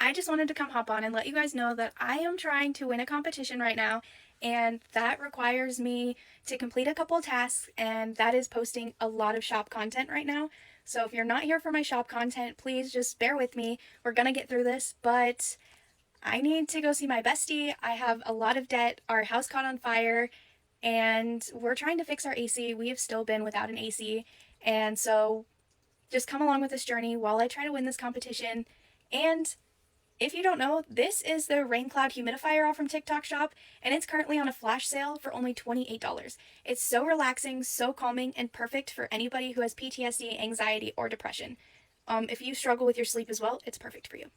I just wanted to come hop on and let you guys know that I am trying to win a competition right now, and that requires me to complete a couple tasks, and that is posting a lot of shop content right now. So if you're not here for my shop content, please just bear with me. We're gonna get through this, but I need to go see my bestie. I have a lot of debt. Our house caught on fire, and we're trying to fix our AC. We have still been without an AC, and so just come along with this journey while I try to win this competition. And if you don't know, this is the Rain Cloud humidifier off from TikTok Shop, and it's currently on a flash sale for only $28. It's so relaxing, so calming, and perfect for anybody who has PTSD, anxiety, or depression. If you struggle with your sleep as well, it's perfect for you.